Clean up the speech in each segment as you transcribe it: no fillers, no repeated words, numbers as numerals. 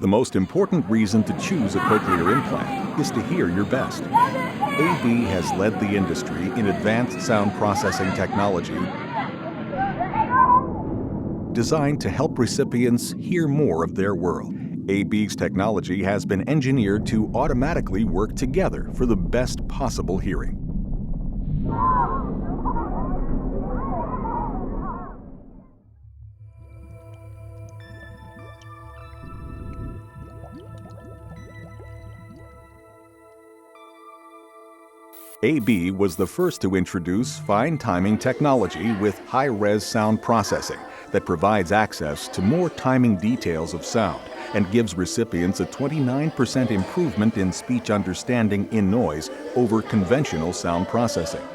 The most important reason to choose a cochlear implant is to hear your best. AB has led the industry in advanced sound processing technology designed to help recipients hear more of their world. AB's technology has been engineered to automatically work together for the best possible hearing. AB was the first to introduce fine timing technology with HiRes sound processing that provides access to more timing details of sound and gives recipients a 29% improvement in speech understanding in noise over conventional sound processing.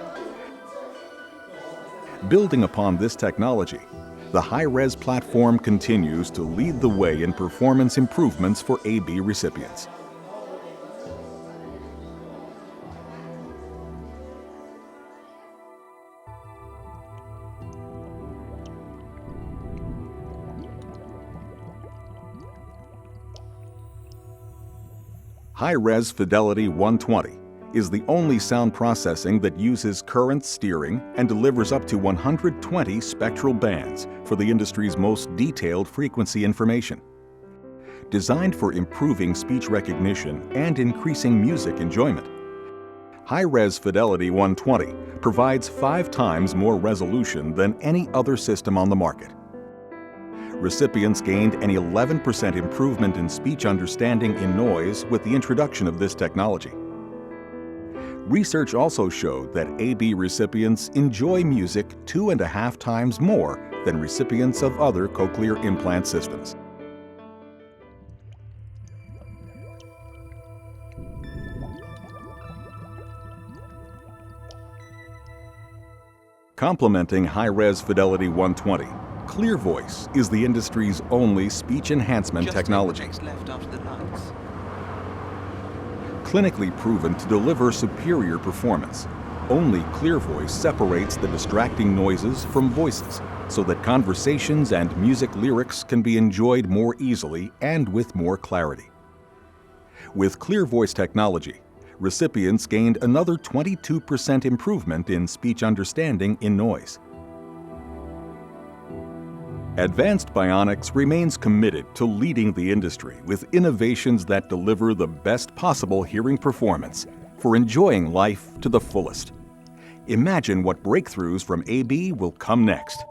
Building upon this technology, the HiRes platform continues to lead the way in performance improvements for AB recipients. HiRes Fidelity 120 is the only sound processing that uses current steering and delivers up to 120 spectral bands for the industry's most detailed frequency information. Designed for improving speech recognition and increasing music enjoyment, HiRes Fidelity 120 provides 5 times more resolution than any other system on the market. Recipients gained an 11% improvement in speech understanding in noise with the introduction of this technology. Research also showed that AB recipients enjoy music 2.5 times more than recipients of other cochlear implant systems. Complementing HiRes Fidelity 120, Clear Voice is the industry's only speech enhancement technology. Clinically proven to deliver superior performance, only Clear Voice separates the distracting noises from voices so that conversations and music lyrics can be enjoyed more easily and with more clarity. With Clear Voice technology, recipients gained another 22% improvement in speech understanding in noise. Advanced Bionics remains committed to leading the industry with innovations that deliver the best possible hearing performance for enjoying life to the fullest. Imagine what breakthroughs from AB will come next.